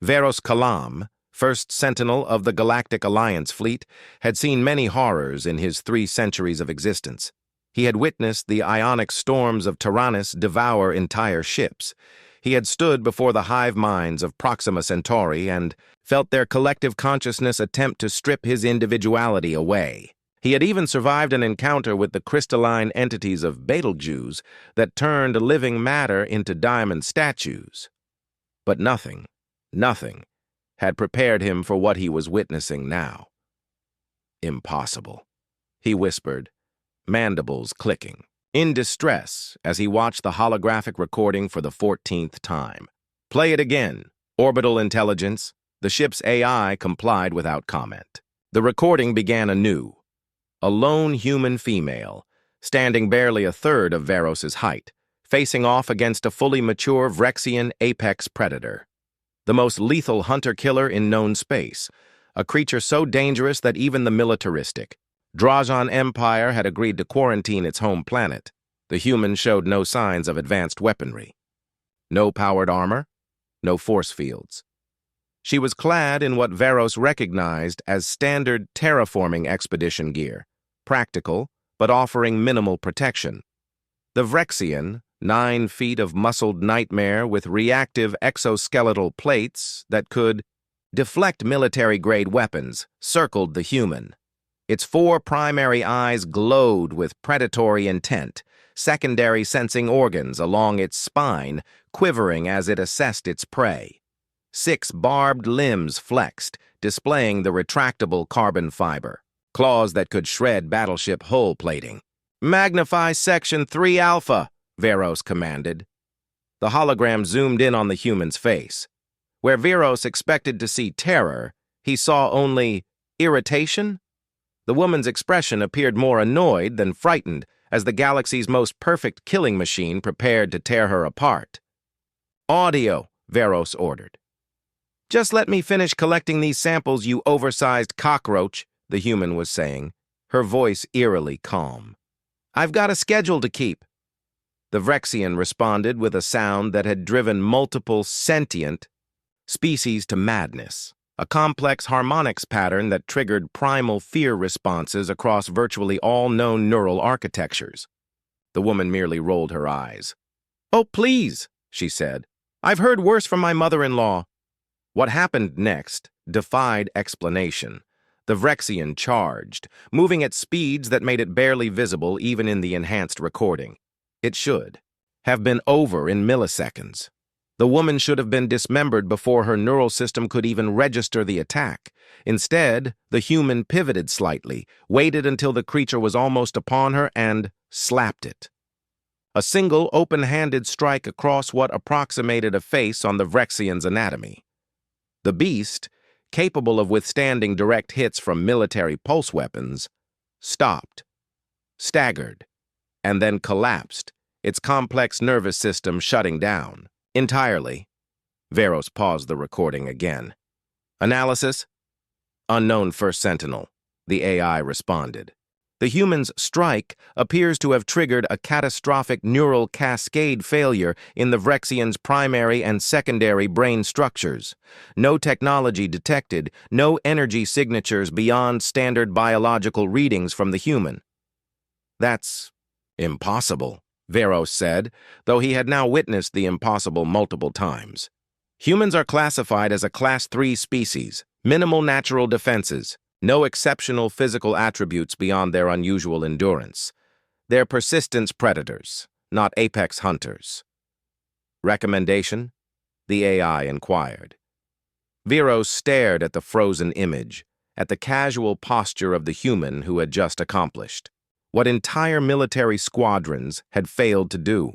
Veros Kalam, first sentinel of the Galactic Alliance fleet, had seen many horrors in his 3 centuries of existence. He had witnessed the ionic storms of Tyrannus devour entire ships. He had stood before the hive minds of Proxima Centauri and felt their collective consciousness attempt to strip his individuality away. He had even survived an encounter with the crystalline entities of Betelgeuse that turned living matter into diamond statues. But nothing had prepared him for what he was witnessing now. Impossible, he whispered, mandibles clicking, in distress as he watched the holographic recording for the 14th time. Play it again. Orbital intelligence. The ship's AI complied without comment. The recording began anew. A lone human female, standing barely a third of Veros's height, facing off against a fully mature Vrexian apex predator. The most lethal hunter-killer in known space, a creature so dangerous that even the militaristic Drajan Empire had agreed to quarantine its home planet. The humans showed no signs of advanced weaponry. No powered armor, no force fields. She was clad in what Veros recognized as standard terraforming expedition gear, practical, but offering minimal protection. The Vrexian, 9 feet of muscled nightmare with reactive exoskeletal plates that could deflect military-grade weapons, circled the human. Its 4 primary eyes glowed with predatory intent, secondary sensing organs along its spine quivering as it assessed its prey. 6 barbed limbs flexed, displaying the retractable carbon fiber, claws that could shred battleship hull plating. "Magnify Section 3 Alpha," Veros commanded. The hologram zoomed in on the human's face. Where Veros expected to see terror, he saw only irritation. The woman's expression appeared more annoyed than frightened as the galaxy's most perfect killing machine prepared to tear her apart. "Audio," Veros ordered. "Just let me finish collecting these samples, you oversized cockroach," the human was saying, her voice eerily calm. "I've got a schedule to keep." The Vrexian responded with a sound that had driven multiple sentient species to madness, a complex harmonics pattern that triggered primal fear responses across virtually all known neural architectures. The woman merely rolled her eyes. "Oh, please," she said. "I've heard worse from my mother-in-law." What happened next defied explanation. The Vrexian charged, moving at speeds that made it barely visible even in the enhanced recording. It should have been over in milliseconds. The woman should have been dismembered before her neural system could even register the attack. Instead, the human pivoted slightly, waited until the creature was almost upon her, and slapped it. A single open-handed strike across what approximated a face on the Vrexian's anatomy. The beast, capable of withstanding direct hits from military pulse weapons, stopped, staggered, and then collapsed, its complex nervous system shutting down. Entirely. Veros paused the recording again. "Analysis? Unknown first sentinel," the AI responded. The human's strike appears to have triggered a catastrophic neural cascade failure in the Vrexian's primary and secondary brain structures. No technology detected, no energy signatures beyond standard biological readings from the human. "That's impossible," Veros said, though he had now witnessed the impossible multiple times. "Humans are classified as a Class 3 species, minimal natural defenses, no exceptional physical attributes beyond their unusual endurance. They're persistence predators, not apex hunters." "Recommendation?" the AI inquired. Veros stared at the frozen image, at the casual posture of the human who had just accomplished what entire military squadrons had failed to do.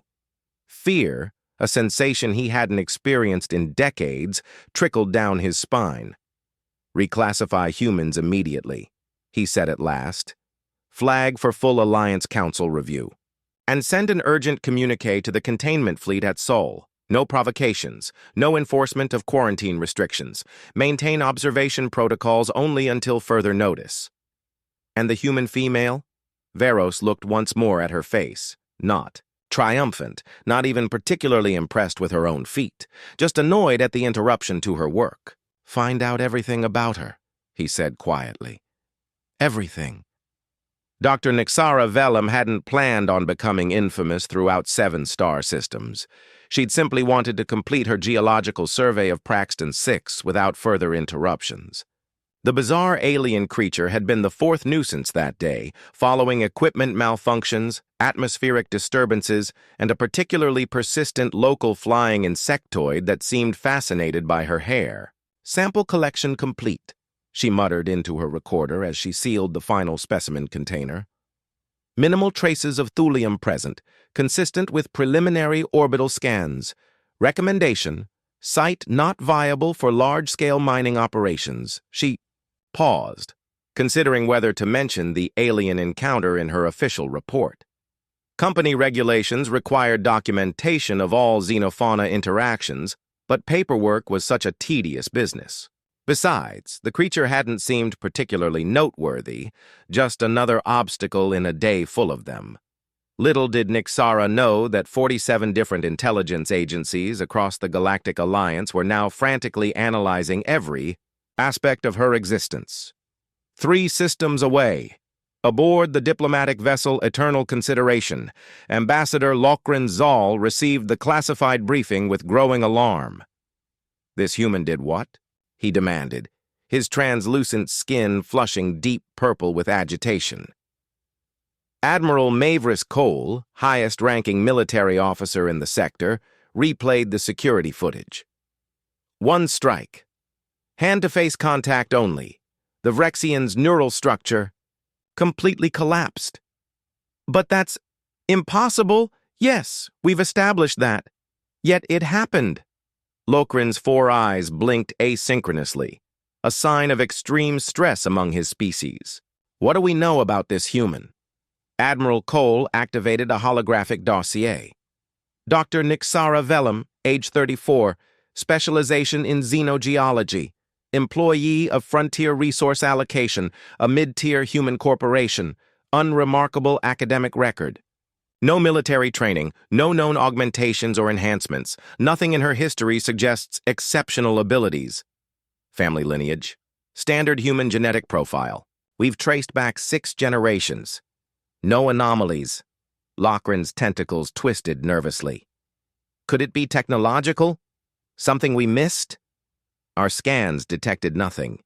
Fear, a sensation he hadn't experienced in decades, trickled down his spine. "Reclassify humans immediately," he said at last. "Flag for full Alliance Council review. And send an urgent communique to the containment fleet at Sol. No provocations, no enforcement of quarantine restrictions. Maintain observation protocols only until further notice." "And the human female?" Veros looked once more at her face, not triumphant, not even particularly impressed with her own feat, just annoyed at the interruption to her work. "Find out everything about her," he said quietly. "Everything." Dr. Nixara Vellum hadn't planned on becoming infamous throughout 7 star systems. She'd simply wanted to complete her geological survey of Praxton 6 without further interruptions. The bizarre alien creature had been the 4th nuisance that day, following equipment malfunctions, atmospheric disturbances, and a particularly persistent local flying insectoid that seemed fascinated by her hair. "Sample collection complete," she muttered into her recorder as she sealed the final specimen container. "Minimal traces of thulium present, consistent with preliminary orbital scans. Recommendation: site not viable for large-scale mining operations." She paused, considering whether to mention the alien encounter in her official report. Company regulations required documentation of all xenofauna interactions, but paperwork was such a tedious business. Besides, the creature hadn't seemed particularly noteworthy, just another obstacle in a day full of them. Little did Nixara know that 47 different intelligence agencies across the Galactic Alliance were now frantically analyzing every aspect of her existence. 3 systems away, aboard the diplomatic vessel Eternal Consideration, Ambassador Lokrin Zal received the classified briefing with growing alarm. "This human did what?" he demanded, his translucent skin flushing deep purple with agitation. Admiral Mavis Cole, highest-ranking military officer in the sector, replayed the security footage. "1 strike. Hand-to-face contact only. The Vrexian's neural structure completely collapsed." "But that's impossible." "Yes, we've established that. Yet it happened." Lokrin's 4 eyes blinked asynchronously, a sign of extreme stress among his species. "What do we know about this human?" Admiral Cole activated a holographic dossier. "Dr. Nixara Vellum, age 34, specialization in xenogeology. Employee of Frontier Resource Allocation, a mid-tier human corporation. Unremarkable academic record. No military training, no known augmentations or enhancements. Nothing in her history suggests exceptional abilities. Family lineage. Standard human genetic profile. We've traced back 6 generations. No anomalies." Lokrin's tentacles twisted nervously. "Could it be technological? Something we missed?" "Our scans detected nothing.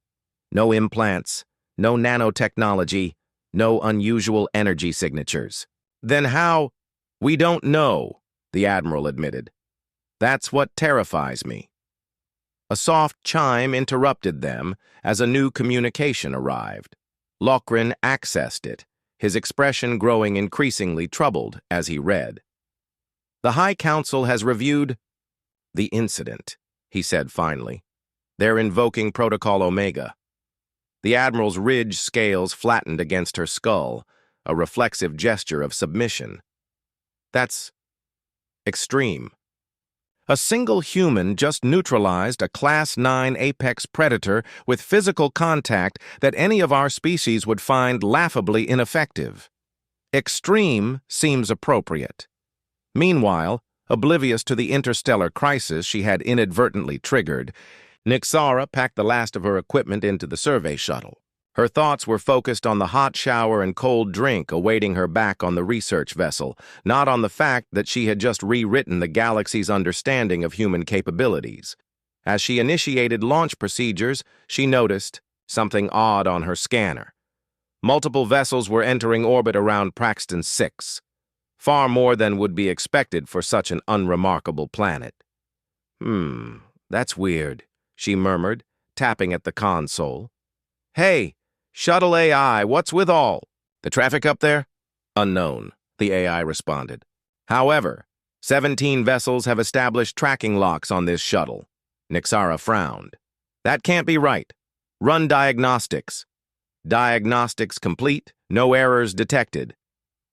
No implants, no nanotechnology, no unusual energy signatures." "Then how?" "We don't know," the Admiral admitted. "That's what terrifies me." A soft chime interrupted them as a new communication arrived. Lokrin accessed it, his expression growing increasingly troubled as he read. "The High Council has reviewed the incident," he said finally. "They're invoking Protocol Omega." The Admiral's ridge scales flattened against her skull, a reflexive gesture of submission. "That's extreme. A single human just neutralized a Class 9 apex predator with physical contact that any of our species would find laughably ineffective. Extreme seems appropriate." Meanwhile, oblivious to the interstellar crisis she had inadvertently triggered, Nixara packed the last of her equipment into the survey shuttle. Her thoughts were focused on the hot shower and cold drink awaiting her back on the research vessel, not on the fact that she had just rewritten the galaxy's understanding of human capabilities. As she initiated launch procedures, she noticed something odd on her scanner. Multiple vessels were entering orbit around Praxton 6, far more than would be expected for such an unremarkable planet. That's weird," she murmured, tapping at the console. "Hey, Shuttle AI, what's with all the traffic up there?" "Unknown," the AI responded. "However, 17 vessels have established tracking locks on this shuttle." Nixara frowned. "That can't be right. Run diagnostics." "Diagnostics complete, no errors detected.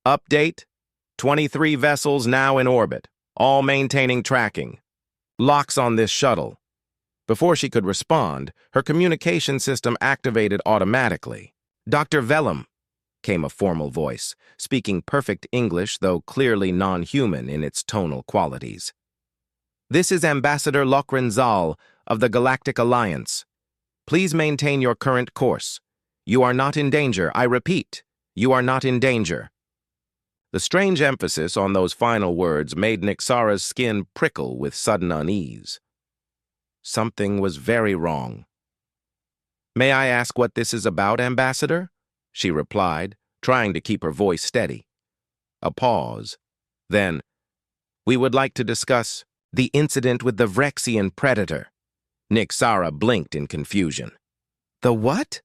Update, 23 vessels now in orbit, all maintaining tracking. Locks on this shuttle." Before she could respond, her communication system activated automatically. "Dr. Vellum, came a formal voice, speaking perfect English though clearly non-human in its tonal qualities. "This is Ambassador Lokrenzal of the Galactic Alliance. Please maintain your current course. You are not in danger. I repeat, you are not in danger." The strange emphasis on those final words made Nixara's skin prickle with sudden unease. Something was very wrong. "May I ask what this is about, Ambassador?" she replied, trying to keep her voice steady. A pause. Then, "We would like to discuss the incident with the Vrexian predator." Nixara blinked in confusion. "The what?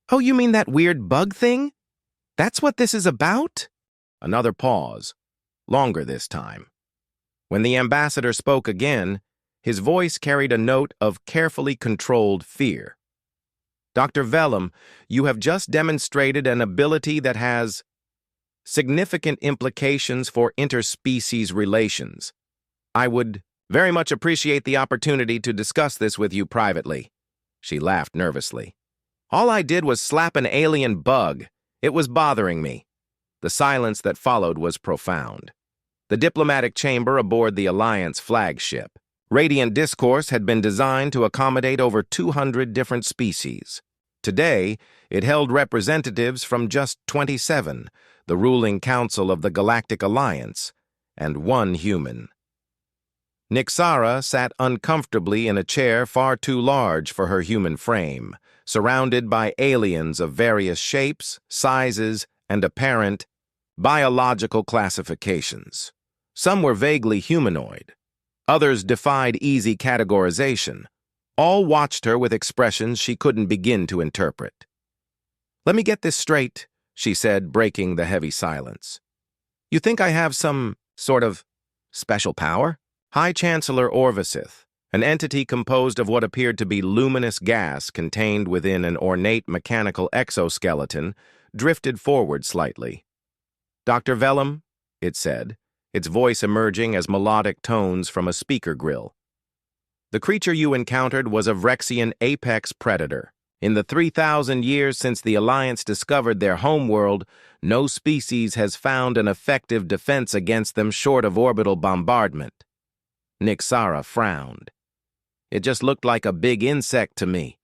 Oh, you mean that weird bug thing? That's what this is about?" Another pause, longer this time. When the ambassador spoke again, his voice carried a note of carefully controlled fear. "Dr. Vellum, you have just demonstrated an ability that has significant implications for interspecies relations. I would very much appreciate the opportunity to discuss this with you privately." She laughed nervously. "All I did was slap an alien bug. It was bothering me." The silence that followed was profound. The diplomatic chamber aboard the Alliance flagship. Radiant Discourse had been designed to accommodate over 200 different species. Today, it held representatives from just 27, the ruling council of the Galactic Alliance, and one human. Nixara sat uncomfortably in a chair far too large for her human frame, surrounded by aliens of various shapes, sizes, and apparent biological classifications. Some were vaguely humanoid. Others defied easy categorization. All watched her with expressions she couldn't begin to interpret. "Let me get this straight," she said, breaking the heavy silence. "You think I have some sort of special power?" High Chancellor Orvisith, an entity composed of what appeared to be luminous gas contained within an ornate mechanical exoskeleton, drifted forward slightly. "Dr. Vellum," it said, its voice emerging as melodic tones from a speaker grill. "The creature you encountered was a Vrexian apex predator. In the 3,000 years since the Alliance discovered their homeworld, no species has found an effective defense against them short of orbital bombardment." Nixara frowned. "It just looked like a big insect to me.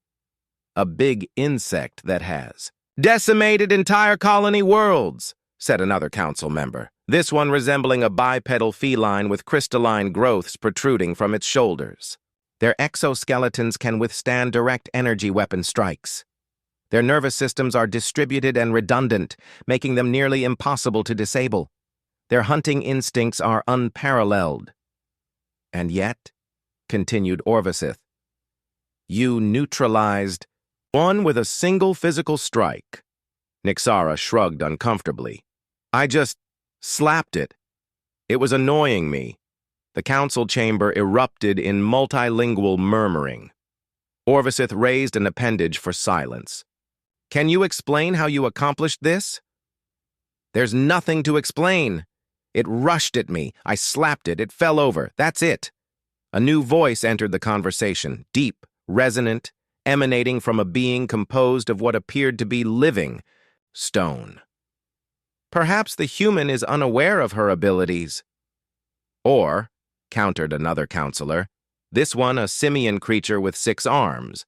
A big insect that has decimated entire colony worlds," said another council member, this one resembling a bipedal feline with crystalline growths protruding from its shoulders. "Their exoskeletons can withstand direct energy weapon strikes. Their nervous systems are distributed and redundant, making them nearly impossible to disable. Their hunting instincts are unparalleled. And yet," continued Orvisith, "you neutralized one with a single physical strike." Nixara shrugged uncomfortably. "I just slapped it. It was annoying me." The council chamber erupted in multilingual murmuring. Orvisith raised an appendage for silence. "Can you explain how you accomplished this?" "There's nothing to explain. It rushed at me. I slapped it. It fell over. That's it." A new voice entered the conversation, deep, resonant, emanating from a being composed of what appeared to be living stone. "Perhaps the human is unaware of her abilities." "Or," countered another counselor, this one a simian creature with 6 arms,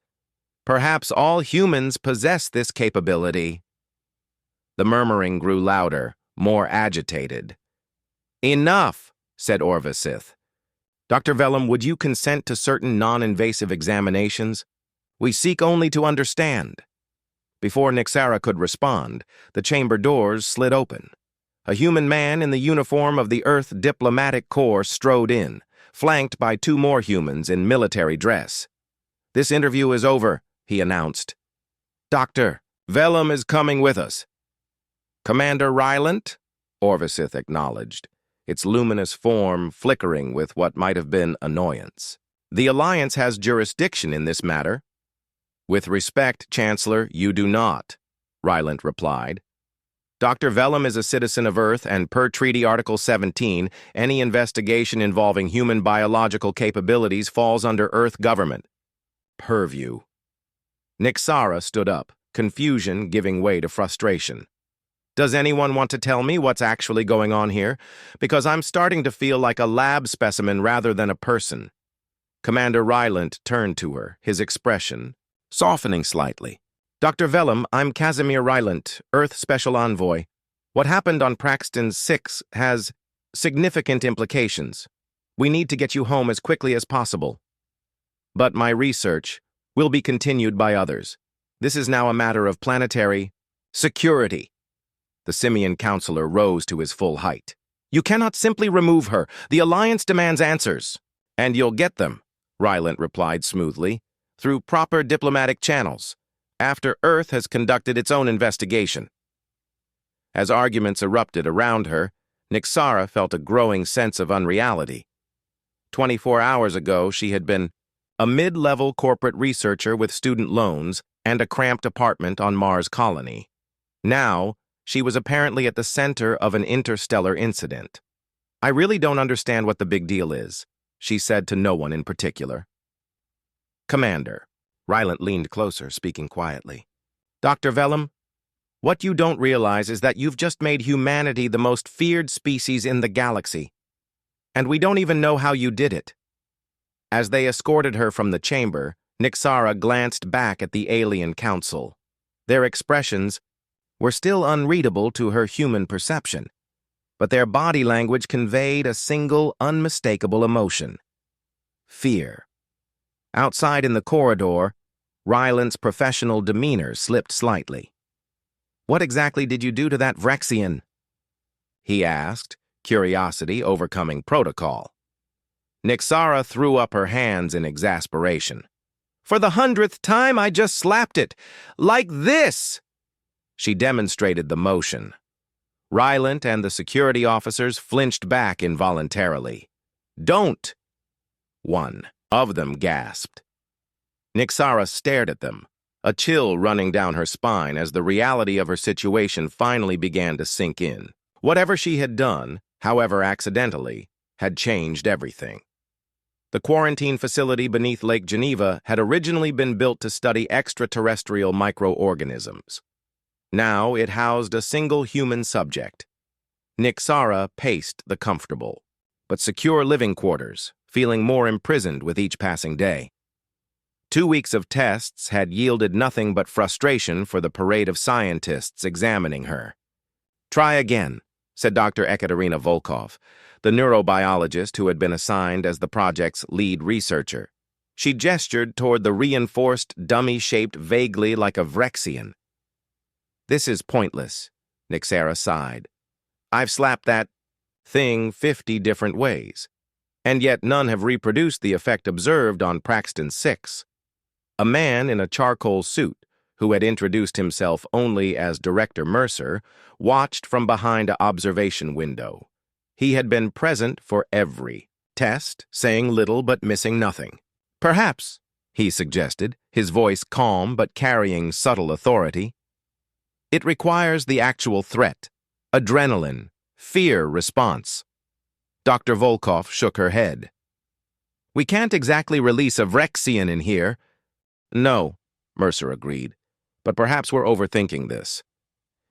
"perhaps all humans possess this capability." The murmuring grew louder, more agitated. "Enough," said Orvisith. "Dr. Vellum, would you consent to certain non-invasive examinations? We seek only to understand." Before Nixara could respond, the chamber doors slid open. A human man in the uniform of the Earth Diplomatic Corps strode in, flanked by 2 more humans in military dress. "This interview is over," he announced. "Dr. Vellum is coming with us." "Commander Rylant?" Orvisith acknowledged, its luminous form flickering with what might have been annoyance. "The Alliance has jurisdiction in this matter." "With respect, Chancellor, you do not," Rylant replied. "Dr. Vellum is a citizen of Earth, and per Treaty Article 17, any investigation involving human biological capabilities falls under Earth government purview." Nixara stood up, confusion giving way to frustration. Does anyone want to tell me what's actually going on here? Because I'm starting to feel like a lab specimen rather than a person. Commander Rylant turned to her, his expression softening slightly. Dr. Vellum, I'm Casimir Rylant, Earth Special Envoy. What happened on Praxton 6 has significant implications. We need to get you home as quickly as possible. But my research will be continued by others. This is now a matter of planetary security. The Simian counselor rose to his full height. You cannot simply remove her. The Alliance demands answers. And you'll get them, Rylant replied smoothly, through proper diplomatic channels, after Earth has conducted its own investigation. As arguments erupted around her, Nixara felt a growing sense of unreality. 24 hours ago, she had been a mid-level corporate researcher with student loans and a cramped apartment on Mars colony. Now, she was apparently at the center of an interstellar incident. I really don't understand what the big deal is, she said to no one in particular. Commander. Rylant leaned closer, speaking quietly. Dr. Vellum, what you don't realize is that you've just made humanity the most feared species in the galaxy. And we don't even know how you did it. As they escorted her from the chamber, Nixara glanced back at the alien council. Their expressions were still unreadable to her human perception, but their body language conveyed a single, unmistakable emotion: fear. Outside in the corridor, Rylant's professional demeanor slipped slightly. What exactly did you do to that Vrexian? He asked, curiosity overcoming protocol. Nixara threw up her hands in exasperation. For the 100th time, I just slapped it. Like this! She demonstrated the motion. Rylant and the security officers flinched back involuntarily. Don't! One of them gasped. Nixara stared at them, a chill running down her spine as the reality of her situation finally began to sink in. Whatever she had done, however accidentally, had changed everything. The quarantine facility beneath Lake Geneva had originally been built to study extraterrestrial microorganisms. Now it housed a single human subject. Nixara paced the comfortable, but secure living quarters, feeling more imprisoned with each passing day. 2 weeks of tests had yielded nothing but frustration for the parade of scientists examining her. Try again, said Dr. Ekaterina Volkov, the neurobiologist who had been assigned as the project's lead researcher. She gestured toward the reinforced dummy shaped vaguely like a Vrexian. This is pointless, Nixara sighed. I've slapped that thing 50 different ways, and yet none have reproduced the effect observed on Praxton 6. A man in a charcoal suit, who had introduced himself only as Director Mercer, watched from behind an observation window. He had been present for every test, saying little but missing nothing. Perhaps, he suggested, his voice calm but carrying subtle authority, it requires the actual threat, adrenaline, fear response. Dr. Volkov shook her head. We can't exactly release a Vrexian in here. No, Mercer agreed, but perhaps we're overthinking this.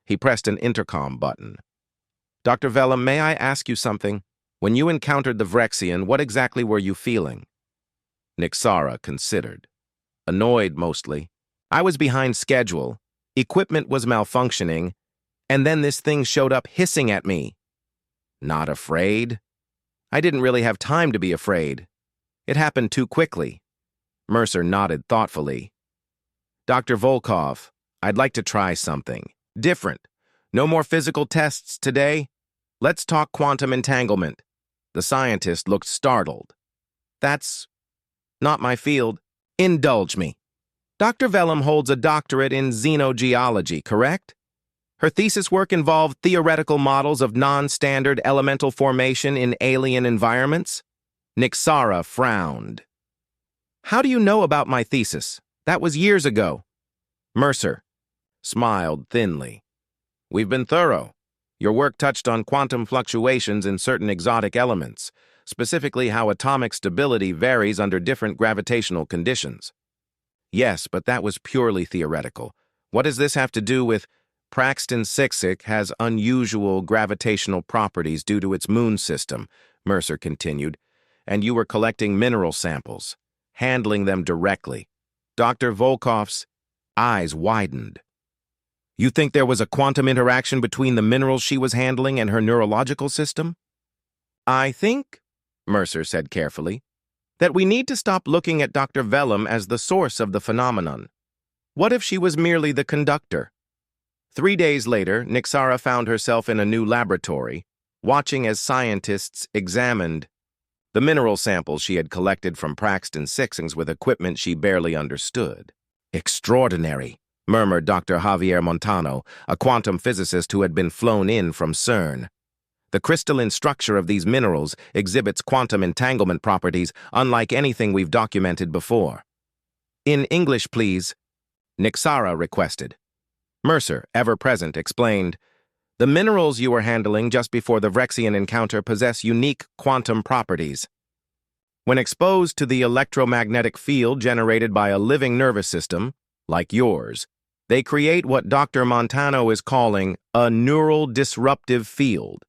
He pressed an intercom button. Dr. Vellum, may I ask you something? When you encountered the Vrexian, what exactly were you feeling? Nixara considered. Annoyed, mostly. I was behind schedule. Equipment was malfunctioning, and then this thing showed up hissing at me. Not afraid? I didn't really have time to be afraid. It happened too quickly. Mercer nodded thoughtfully. Dr. Volkov, I'd like to try something different. No more physical tests today? Let's talk quantum entanglement. The scientist looked startled. That's not my field. Indulge me. Dr. Vellum holds a doctorate in xenogeology, correct? Her thesis work involved theoretical models of non-standard elemental formation in alien environments. Nixara frowned. How do you know about my thesis? That was years ago. Mercer smiled thinly. We've been thorough. Your work touched on quantum fluctuations in certain exotic elements, specifically how atomic stability varies under different gravitational conditions. Yes, but that was purely theoretical. What does this have to do with... Praxton 6 has unusual gravitational properties due to its moon system, Mercer continued, and you were collecting mineral samples, handling them directly. Dr. Volkoff's eyes widened. You think there was a quantum interaction between the minerals she was handling and her neurological system? I think, Mercer said carefully, that we need to stop looking at Dr. Vellum as the source of the phenomenon. What if she was merely the conductor? 3 days later, Nixara found herself in a new laboratory, watching as scientists examined the mineral samples she had collected from Praxton 6 with equipment she barely understood. Extraordinary, murmured Dr. Javier Montano, a quantum physicist who had been flown in from CERN. The crystalline structure of these minerals exhibits quantum entanglement properties unlike anything we've documented before. In English, please, Nixara requested. Mercer, ever present, explained, the minerals you were handling just before the Vrexian encounter possess unique quantum properties. When exposed to the electromagnetic field generated by a living nervous system, like yours, they create what Dr. Montano is calling a neural disruptive field.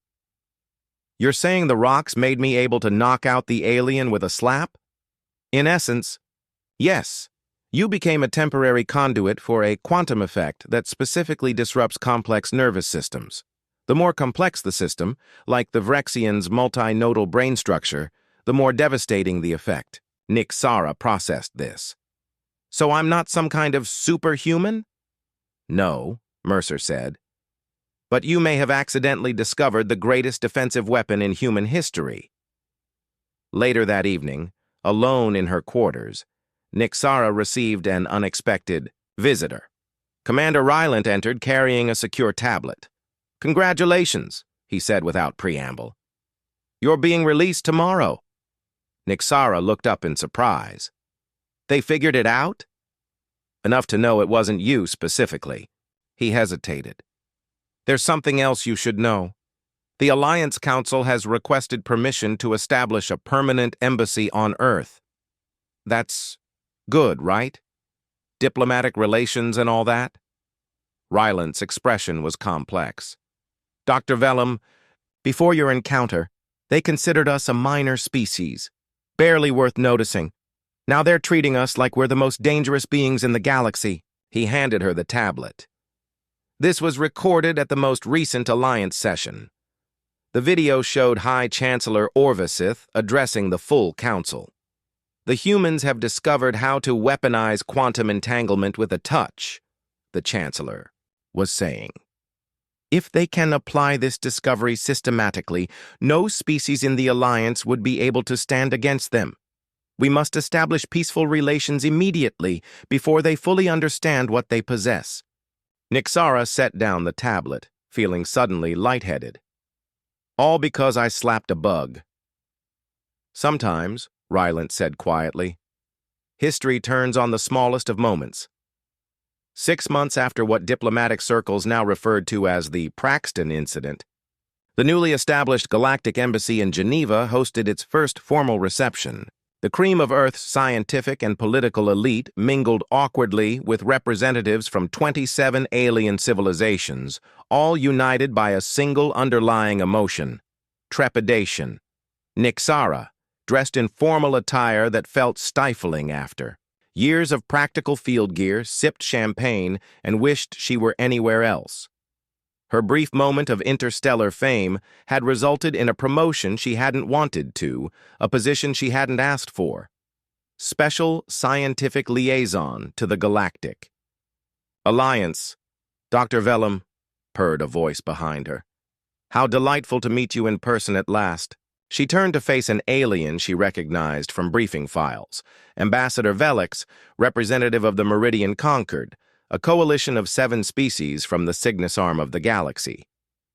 You're saying the rocks made me able to knock out the alien with a slap? In essence, yes. You became a temporary conduit for a quantum effect that specifically disrupts complex nervous systems. The more complex the system, like the Vrexian's multinodal brain structure, the more devastating the effect. Nixara processed this. So I'm not some kind of superhuman? No, Mercer said. But you may have accidentally discovered the greatest defensive weapon in human history. Later that evening, alone in her quarters, Nixara received an unexpected visitor. Commander Rylant entered carrying a secure tablet. Congratulations, he said without preamble. You're being released tomorrow. Nixara looked up in surprise. They figured it out? Enough to know it wasn't you specifically. He hesitated. There's something else you should know. The Alliance Council has requested permission to establish a permanent embassy on Earth. That's good, right? Diplomatic relations and all that? Rylant's expression was complex. Dr. Vellum, before your encounter, they considered us a minor species, barely worth noticing. Now they're treating us like we're the most dangerous beings in the galaxy. He handed her the tablet. This was recorded at the most recent Alliance session. The video showed High Chancellor Orvisith addressing the full council. The humans have discovered how to weaponize quantum entanglement with a touch, the Chancellor was saying. If they can apply this discovery systematically, no species in the Alliance would be able to stand against them. We must establish peaceful relations immediately before they fully understand what they possess. Nixara set down the tablet, feeling suddenly lightheaded. All because I slapped a bug. Sometimes, Rylant said quietly, history turns on the smallest of moments. 6 months after what diplomatic circles now referred to as the Praxton incident, the newly established Galactic Embassy in Geneva hosted its first formal reception. The cream of Earth's scientific and political elite mingled awkwardly with representatives from 27 alien civilizations, all united by a single underlying emotion: trepidation. Nixara, dressed in formal attire that felt stifling after years of practical field gear, sipped champagne, and wished she were anywhere else. Her brief moment of interstellar fame had resulted in a promotion she hadn't wanted to, a position she hadn't asked for. Special Scientific Liaison to the Galactic. Alliance, Dr. Vellum, purred a voice behind her. How delightful to meet you in person at last. She turned to face an alien she recognized from briefing files, Ambassador Velix, representative of the Meridian Concord, a coalition of 7 species from the Cygnus arm of the galaxy.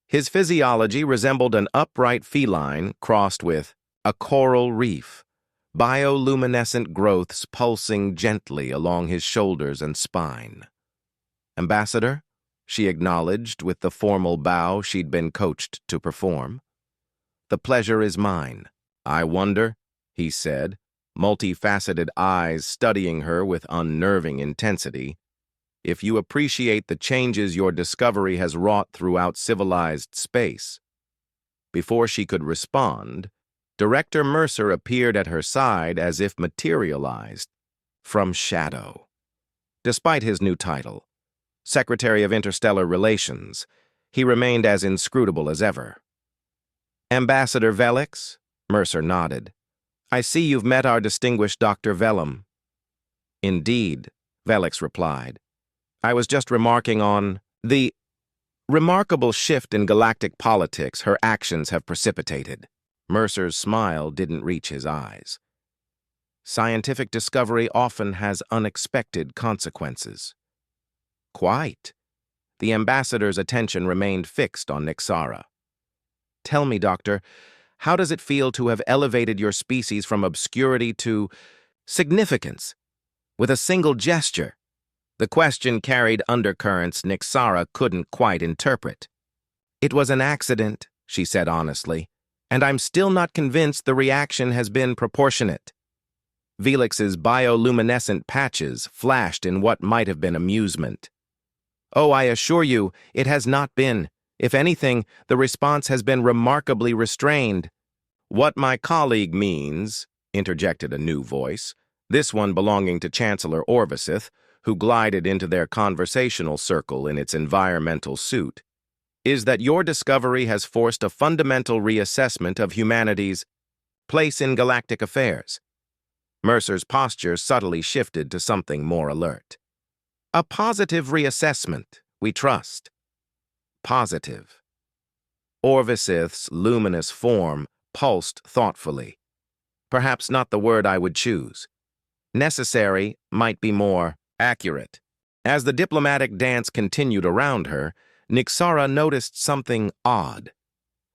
His physiology resembled an upright feline crossed with a coral reef, bioluminescent growths pulsing gently along his shoulders and spine. Ambassador, she acknowledged with the formal bow she'd been coached to perform. The pleasure is mine. I wonder, he said, multifaceted eyes studying her with unnerving intensity, if you appreciate the changes your discovery has wrought throughout civilized space." Before she could respond, Director Mercer appeared at her side as if materialized from shadow. Despite his new title, Secretary of Interstellar Relations, he remained as inscrutable as ever. "Ambassador Velix?" Mercer nodded. "I see you've met our distinguished Dr. Vellum." "Indeed," Velix replied. "I was just remarking on the remarkable shift in galactic politics her actions have precipitated." Mercer's smile didn't reach his eyes. "Scientific discovery often has unexpected consequences." "Quite." The ambassador's attention remained fixed on Nixara. "Tell me, Doctor, how does it feel to have elevated your species from obscurity to significance with a single gesture?" The question carried undercurrents Nixara couldn't quite interpret. "It was an accident," she said honestly, "and I'm still not convinced the reaction has been proportionate." Velix's bioluminescent patches flashed in what might have been amusement. "Oh, I assure you, it has not been. If anything, the response has been remarkably restrained." "What my colleague means," interjected a new voice, this one belonging to Chancellor Orvisith, who glided into their conversational circle in its environmental suit, "is that your discovery has forced a fundamental reassessment of humanity's place in galactic affairs." Mercer's posture subtly shifted to something more alert. "A positive reassessment, we trust." Positive. Orvisith's luminous form pulsed thoughtfully. "Perhaps not the word I would choose. Necessary might be more accurate." As the diplomatic dance continued around her, Nixara noticed something odd.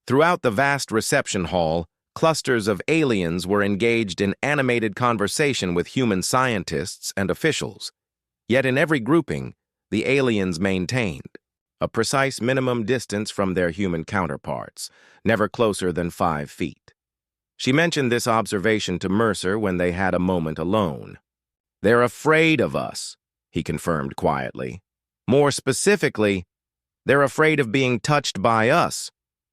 Throughout the vast reception hall, clusters of aliens were engaged in animated conversation with human scientists and officials. Yet in every grouping, the aliens maintained a precise minimum distance from their human counterparts, never closer than 5 feet. She mentioned this observation to Mercer when they had a moment alone. "They're afraid of us," he confirmed quietly. "More specifically, they're afraid of being touched by us.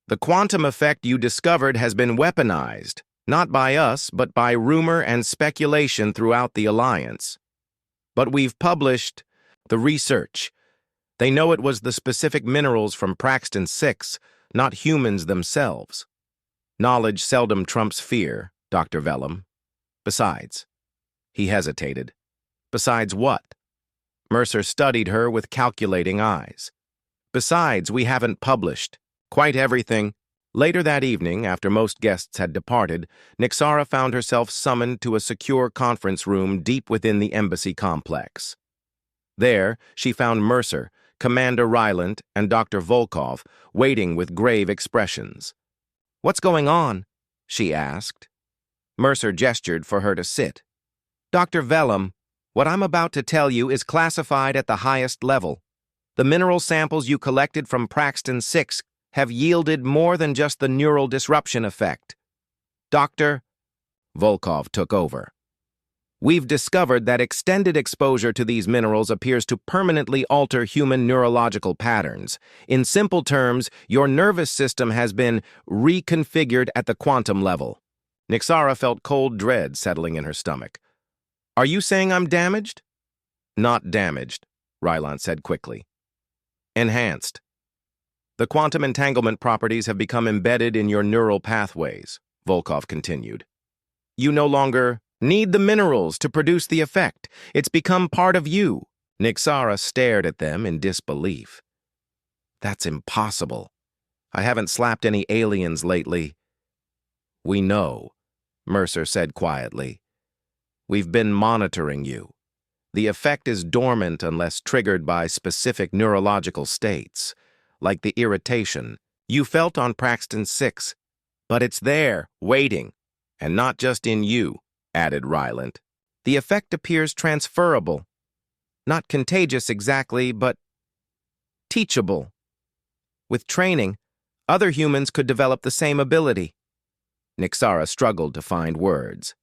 The quantum effect you discovered has been weaponized, not by us, but by rumor and speculation throughout the Alliance. But we've published the research. They know it was the specific minerals from Praxton 6, not humans themselves. Knowledge seldom trumps fear, Dr. Vellum. Besides," he hesitated. "Besides what?" Mercer studied her with calculating eyes. "Besides, we haven't published quite everything." Later that evening, after most guests had departed, Nixara found herself summoned to a secure conference room deep within the embassy complex. There, she found Mercer, Commander Rylant, and Dr. Volkov waiting with grave expressions. "What's going on?" she asked. Mercer gestured for her to sit. "Dr. Vellum, what I'm about to tell you is classified at the highest level. The mineral samples you collected from Praxton 6 have yielded more than just the neural disruption effect. Dr. Volkov took over. "We've discovered that extended exposure to these minerals appears to permanently alter human neurological patterns. In simple terms, your nervous system has been reconfigured at the quantum level." Nixara felt cold dread settling in her stomach. "Are you saying I'm damaged?" "Not damaged," Rylant said quickly. "Enhanced. The quantum entanglement properties have become embedded in your neural pathways," Volkov continued. "You no longer need the minerals to produce the effect. It's become part of you." Nixara stared at them in disbelief. "That's impossible. I haven't slapped any aliens lately." "We know," Mercer said quietly. "We've been monitoring you. The effect is dormant unless triggered by specific neurological states, like the irritation you felt on Praxton 6. But it's there, waiting, and not just in you," added Rylant. "The effect appears transferable. Not contagious exactly, but teachable. With training, other humans could develop the same ability." Nixara struggled to find words.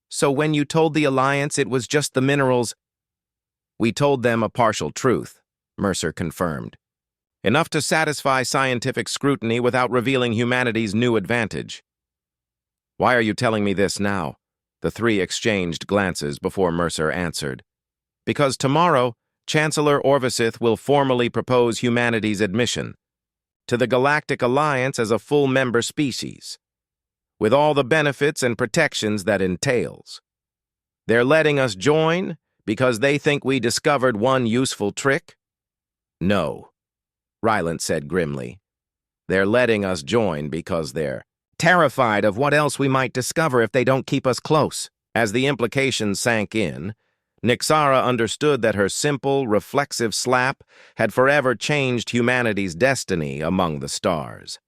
"So when you told the Alliance it was just the minerals, We told them a partial truth, Mercer confirmed. Enough to satisfy scientific scrutiny without revealing humanity's new advantage. Why are you telling me this now? The three exchanged glances before Mercer answered. Because tomorrow, Chancellor Orvisith will formally propose humanity's admission to the Galactic Alliance as a full member species, with all the benefits and protections that entails. They're letting us join because they think we discovered one useful trick? No, Rylant said grimly. They're letting us join because they're terrified of what else we might discover if they don't keep us close. As the implications sank in, Nixara understood that her simple, reflexive slap had forever changed humanity's destiny among the stars.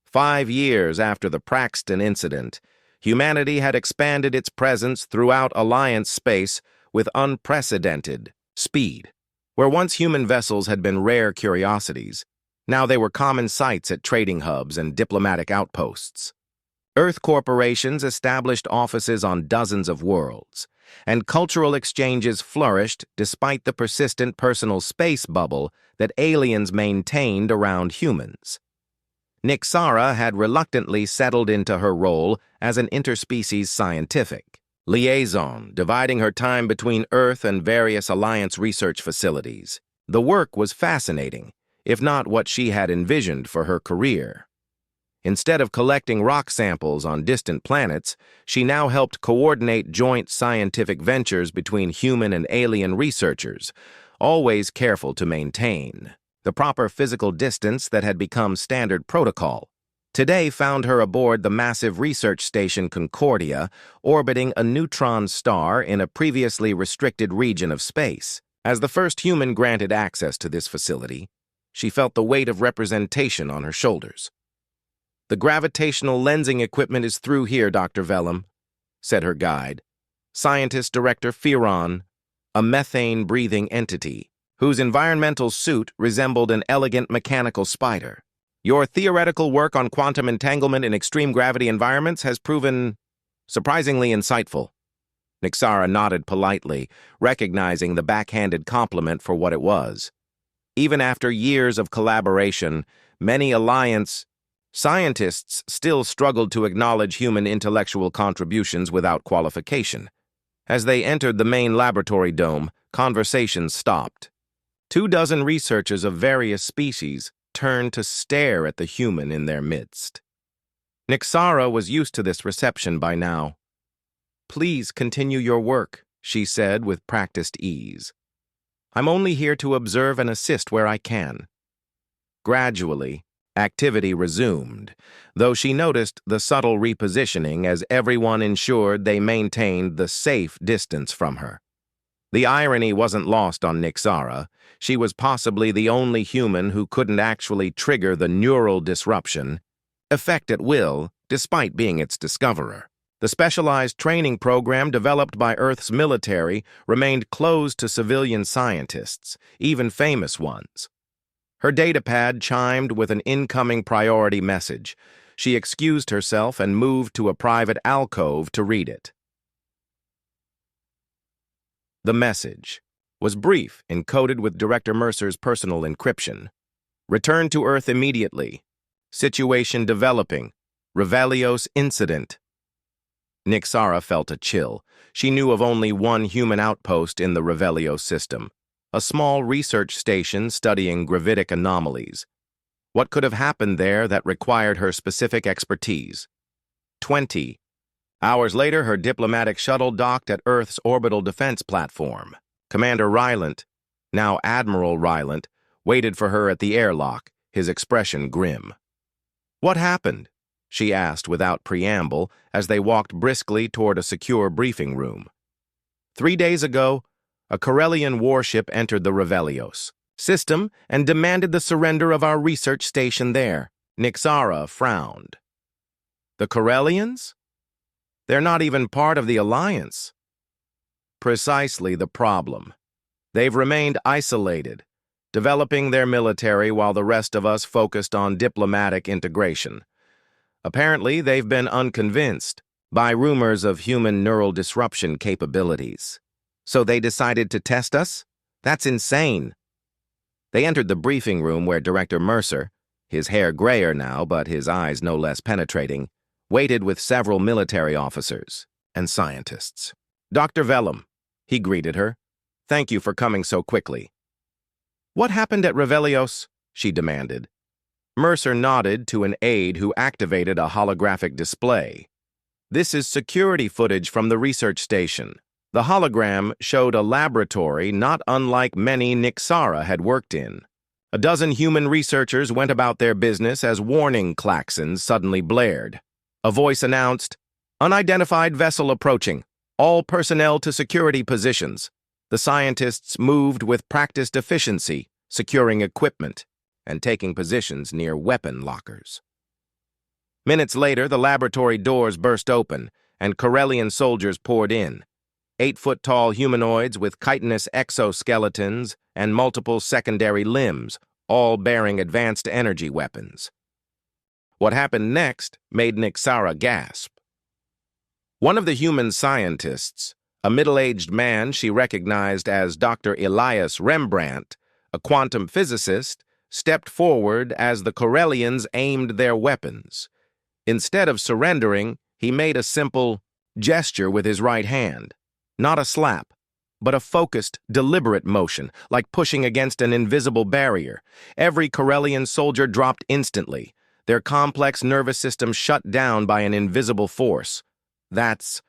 5 years after the Praxton incident, humanity had expanded its presence throughout Alliance space with unprecedented speed. Where once human vessels had been rare curiosities, now they were common sights at trading hubs and diplomatic outposts. Earth corporations established offices on dozens of worlds, and cultural exchanges flourished despite the persistent personal space bubble that aliens maintained around humans. Nixara had reluctantly settled into her role as an interspecies scientific liaison, dividing her time between Earth and various Alliance research facilities. The work was fascinating, if not what she had envisioned for her career. Instead of collecting rock samples on distant planets, she now helped coordinate joint scientific ventures between human and alien researchers, always careful to maintain the proper physical distance that had become standard protocol. Today found her aboard the massive research station Concordia, orbiting a neutron star in a previously restricted region of space. As the first human granted access to this facility, she felt the weight of representation on her shoulders. The gravitational lensing equipment is through here, Dr. Vellum, said her guide, Scientist Director Fearon, a methane-breathing entity, whose environmental suit resembled an elegant mechanical spider. Your theoretical work on quantum entanglement in extreme gravity environments has proven surprisingly insightful. Nixara nodded politely, recognizing the backhanded compliment for what it was. Even after years of collaboration, many Alliance scientists still struggled to acknowledge human intellectual contributions without qualification. As they entered the main laboratory dome, conversations stopped. 24 researchers of various species turned to stare at the human in their midst. Nixara was used to this reception by now. Please continue your work, she said with practiced ease. I'm only here to observe and assist where I can. Gradually, activity resumed, though she noticed the subtle repositioning as everyone ensured they maintained the safe distance from her. The irony wasn't lost on Nixara. She was possibly the only human who couldn't actually trigger the neural disruption effect at will, despite being its discoverer. The specialized training program developed by Earth's military remained closed to civilian scientists, even famous ones. Her datapad chimed with an incoming priority message. She excused herself and moved to a private alcove to read it. The message was brief, encoded with Director Mercer's personal encryption. Return to Earth immediately. Situation developing. Revelios incident. Nixara felt a chill. She knew of only one human outpost in the Revelios system, a small research station studying gravitic anomalies. What could have happened there that required her specific expertise? 20 hours later, her diplomatic shuttle docked at Earth's orbital defense platform. Commander Rylant, now Admiral Rylant, waited for her at the airlock, his expression grim. What happened? She asked without preamble as they walked briskly toward a secure briefing room. 3 days ago, a Corellian warship entered the Revelios system and demanded the surrender of our research station there. Nixara frowned. The Corellians? They're not even part of the Alliance. Precisely the problem. They've remained isolated, developing their military while the rest of us focused on diplomatic integration. Apparently, they've been unconvinced by rumors of human neural disruption capabilities. So they decided to test us? That's insane. They entered the briefing room where Director Mercer, his hair grayer now but his eyes no less penetrating, waited with several military officers and scientists. Dr. Vellum, he greeted her. Thank you for coming so quickly. What happened at Revelios? She demanded. Mercer nodded to an aide who activated a holographic display. This is security footage from the research station. The hologram showed a laboratory not unlike many Nixara had worked in. A dozen human researchers went about their business as warning klaxons suddenly blared. A voice announced, "Unidentified vessel approaching. All personnel to security positions." The scientists moved with practiced efficiency, securing equipment and taking positions near weapon lockers. Minutes later, the laboratory doors burst open, and Corellian soldiers poured in. 8-foot-tall humanoids with chitinous exoskeletons and multiple secondary limbs, all bearing advanced energy weapons. What happened next made Nixara gasp. One of the human scientists, a middle-aged man she recognized as Dr. Elias Rembrandt, a quantum physicist, stepped forward as the Corellians aimed their weapons. Instead of surrendering, he made a simple gesture with his right hand. Not a slap, but a focused, deliberate motion, like pushing against an invisible barrier. Every Corellian soldier dropped instantly, their complex nervous system shut down by an invisible force. That's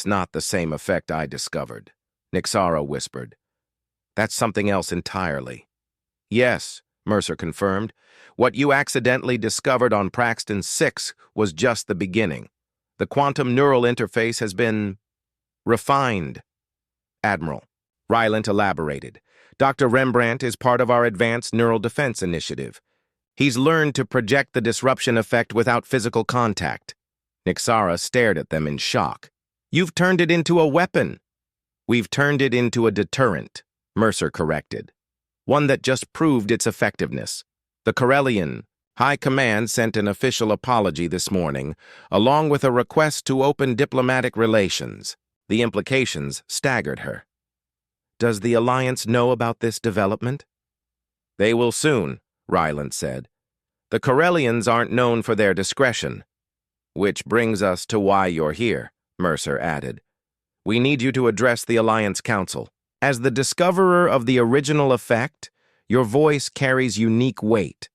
not the same effect I discovered, Nixara whispered. That's something else entirely. Yes, Mercer confirmed. What you accidentally discovered on Praxton 6 was just the beginning. The quantum neural interface has been refined. Admiral, Rylant elaborated. Dr. Rembrandt is part of our Advanced Neural Defense Initiative. He's learned to project the disruption effect without physical contact. Nixara stared at them in shock. You've turned it into a weapon. We've turned it into a deterrent, Mercer corrected. One that just proved its effectiveness. The Corellian High Command sent an official apology this morning, along with a request to open diplomatic relations. The implications staggered her. Does the Alliance know about this development? They will soon, Rylant said. The Corellians aren't known for their discretion. Which brings us to why you're here, Mercer added. We need you to address the Alliance Council. As the discoverer of the original effect, your voice carries unique weight.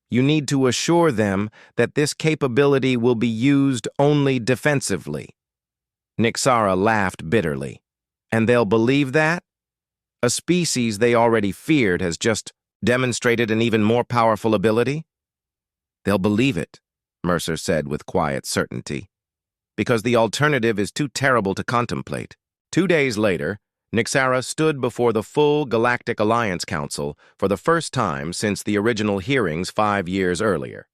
You need to assure them that this capability will be used only defensively. Nixara laughed bitterly. And they'll believe that? A species they already feared has just demonstrated an even more powerful ability? They'll believe it, Mercer said with quiet certainty, because the alternative is too terrible to contemplate. 2 days later, Nixara stood before the full Galactic Alliance Council for the first time since the original hearings 5 years earlier.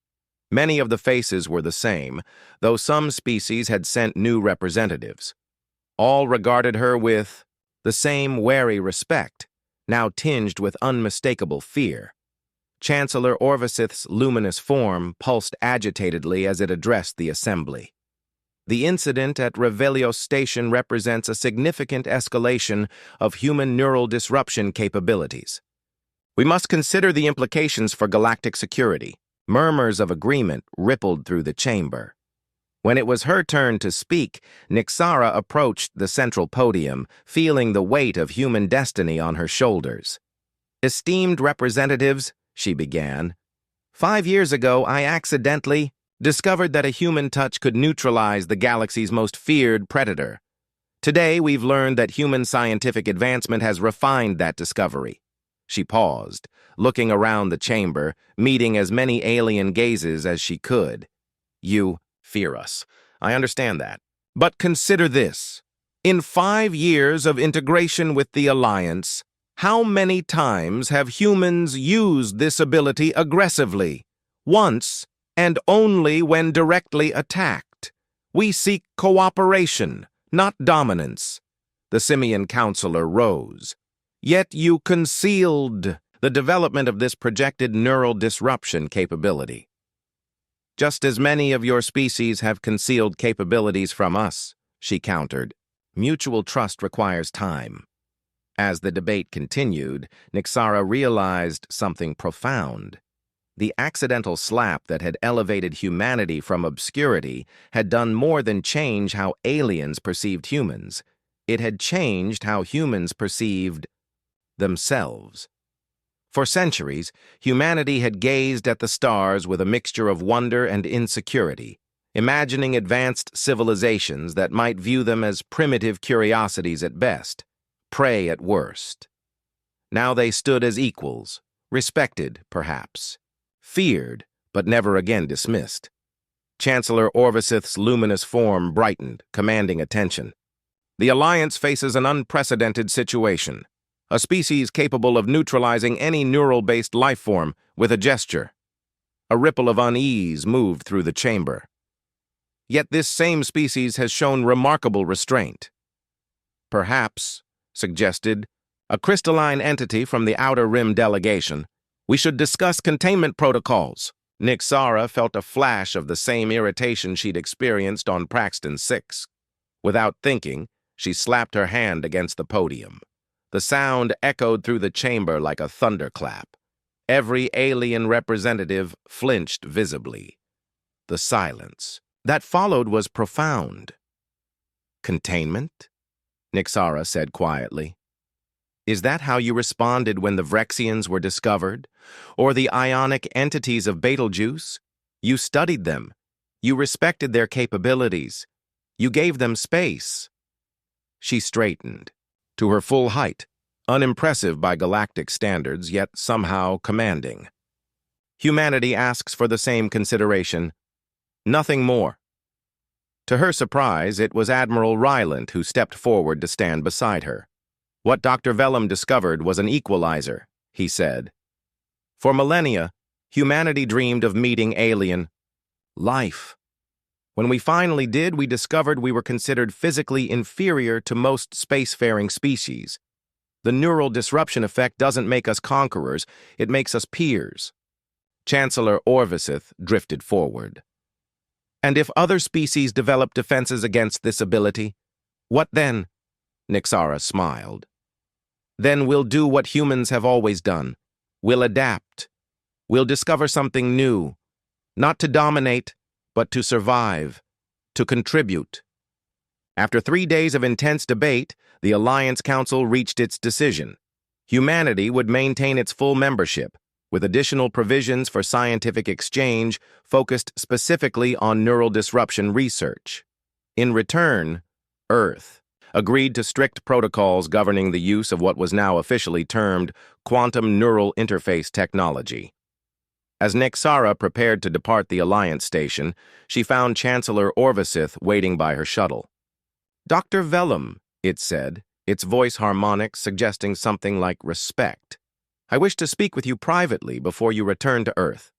Many of the faces were the same, though some species had sent new representatives. All regarded her with the same wary respect, now tinged with unmistakable fear. Chancellor Orvisith's luminous form pulsed agitatedly as it addressed the assembly. The incident at Revelios Station represents a significant escalation of human neural disruption capabilities. We must consider the implications for galactic security. Murmurs of agreement rippled through the chamber. When it was her turn to speak, Nixara approached the central podium, feeling the weight of human destiny on her shoulders. Esteemed representatives, she began, 5 years ago I accidentally discovered that a human touch could neutralize the galaxy's most feared predator. Today we've learned that human scientific advancement has refined that discovery. She paused, looking around the chamber, meeting as many alien gazes as she could. You fear us. I understand that. But consider this. In 5 years of integration with the Alliance, how many times have humans used this ability aggressively? Once, and only when directly attacked. We seek cooperation, not dominance. The Simian counselor rose. Yet you concealed the development of this projected neural disruption capability. Just as many of your species have concealed capabilities from us, she countered. Mutual trust requires time. As the debate continued, Nixara realized something profound. The accidental slap that had elevated humanity from obscurity had done more than change how aliens perceived humans. It had changed how humans perceived themselves. For centuries, humanity had gazed at the stars with a mixture of wonder and insecurity, imagining advanced civilizations that might view them as primitive curiosities at best, prey at worst. Now they stood as equals, respected, perhaps, feared, but never again dismissed. Chancellor Orvisith's luminous form brightened, commanding attention. The Alliance faces an unprecedented situation, a species capable of neutralizing any neural-based life form with a gesture. A ripple of unease moved through the chamber. Yet this same species has shown remarkable restraint. Perhaps, suggested a crystalline entity from the Outer Rim delegation, we should discuss containment protocols. Nixara felt a flash of the same irritation she'd experienced on Praxton 6. Without thinking, she slapped her hand against the podium. The sound echoed through the chamber like a thunderclap. Every alien representative flinched visibly. The silence that followed was profound. Containment? Nixara said quietly. Is that how you responded when the Vrexians were discovered? Or the ionic entities of Betelgeuse? You studied them. You respected their capabilities. You gave them space. She straightened. To her full height, unimpressive by galactic standards, yet somehow commanding. Humanity asks for the same consideration. Nothing more. To her surprise, it was Admiral Rylant who stepped forward to stand beside her. What Dr. Vellum discovered was an equalizer, he said. For millennia, humanity dreamed of meeting alien life. When we finally did, we discovered we were considered physically inferior to most spacefaring species. The neural disruption effect doesn't make us conquerors, it makes us peers. Chancellor Orvisith drifted forward. And if other species develop defenses against this ability, what then? Nixara smiled. Then we'll do what humans have always done. We'll adapt. We'll discover something new, not to dominate, but to survive, to contribute. After 3 days of intense debate, the Alliance Council reached its decision. Humanity would maintain its full membership, with additional provisions for scientific exchange focused specifically on neural disruption research. In return, Earth agreed to strict protocols governing the use of what was now officially termed quantum neural interface technology. As Nixara prepared to depart the Alliance station, she found Chancellor Orvisith waiting by her shuttle. Dr. Vellum, it said, its voice harmonic suggesting something like respect. I wish to speak with you privately before you return to Earth.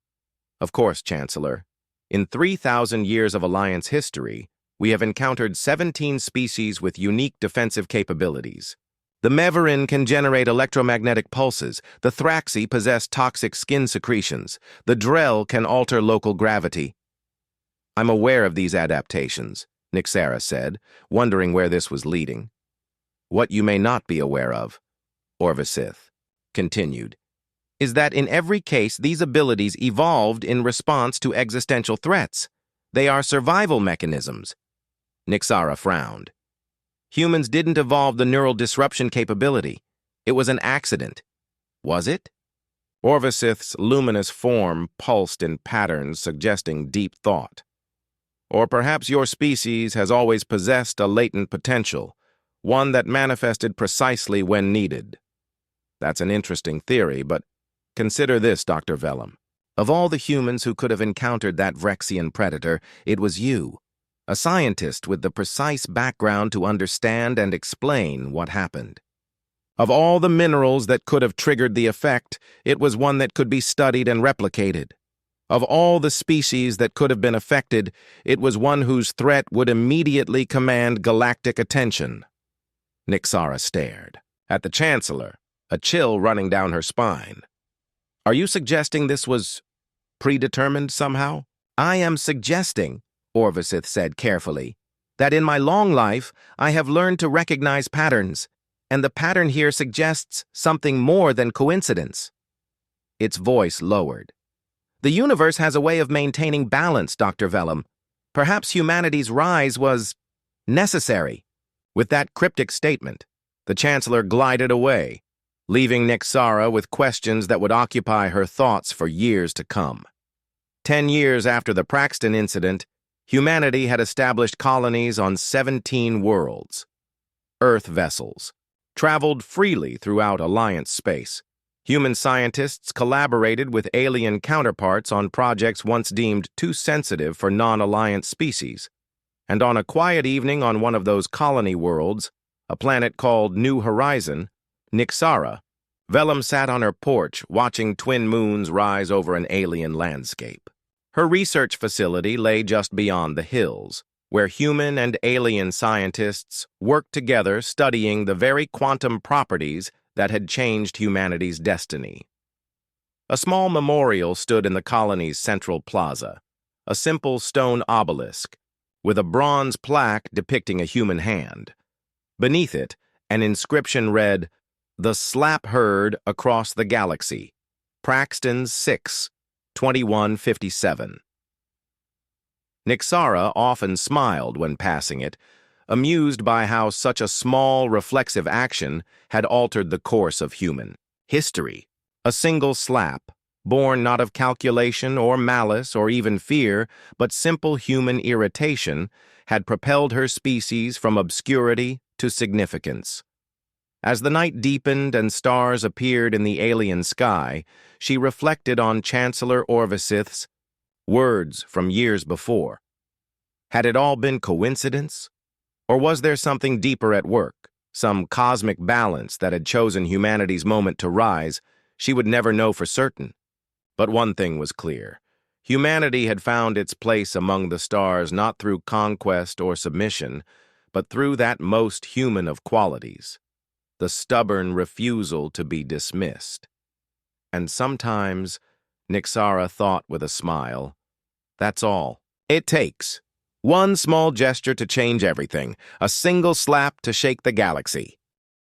Of course, Chancellor. In 3,000 years of Alliance history, we have encountered 17 species with unique defensive capabilities. The Meverin can generate electromagnetic pulses, the Thraxi possess toxic skin secretions, the Drell can alter local gravity. I'm aware of these adaptations, Nixara said, wondering where this was leading. What you may not be aware of, Orvisith continued, is that in every case these abilities evolved in response to existential threats. They are survival mechanisms. Nixara frowned. Humans didn't evolve the neural disruption capability. It was an accident. Was it? Orvisith's luminous form pulsed in patterns suggesting deep thought. Or perhaps your species has always possessed a latent potential, one that manifested precisely when needed. That's an interesting theory, but consider this, Dr. Vellum. Of all the humans who could have encountered that Vrexian predator, it was you, a scientist with the precise background to understand and explain what happened. Of all the minerals that could have triggered the effect, it was one that could be studied and replicated. Of all the species that could have been affected, it was one whose threat would immediately command galactic attention. Nixara stared at the Chancellor, a chill running down her spine. Are you suggesting this was predetermined somehow? I am suggesting, Orvisith said carefully, that in my long life I have learned to recognize patterns, and the pattern here suggests something more than coincidence." Its voice lowered. "The universe has a way of maintaining balance, Dr. Vellum. Perhaps humanity's rise was necessary." With that cryptic statement, the Chancellor glided away, leaving Nixara with questions that would occupy her thoughts for years to come. 10 years after the Praxton incident, humanity had established colonies on 17 worlds. Earth vessels traveled freely throughout Alliance space. Human scientists collaborated with alien counterparts on projects once deemed too sensitive for non-Alliance species. And on a quiet evening on one of those colony worlds, a planet called New Horizon, Nixara, Vellum sat on her porch watching twin moons rise over an alien landscape. Her research facility lay just beyond the hills, where human and alien scientists worked together studying the very quantum properties that had changed humanity's destiny. A small memorial stood in the colony's central plaza, a simple stone obelisk, with a bronze plaque depicting a human hand. Beneath it, an inscription read, "The Slap Heard Across the Galaxy, Praxton 6, 2157. Nixara often smiled when passing it, amused by how such a small, reflexive action had altered the course of human history. A single slap, born not of calculation or malice or even fear, but simple human irritation, had propelled her species from obscurity to significance. As the night deepened and stars appeared in the alien sky, she reflected on Chancellor Orvisith's words from years before. Had it all been coincidence? Or was there something deeper at work, some cosmic balance that had chosen humanity's moment to rise? She would never know for certain. But one thing was clear. Humanity had found its place among the stars not through conquest or submission, but through that most human of qualities, the stubborn refusal to be dismissed. And sometimes, Nixara thought with a smile, that's all it takes. One small gesture to change everything, a single slap to shake the galaxy.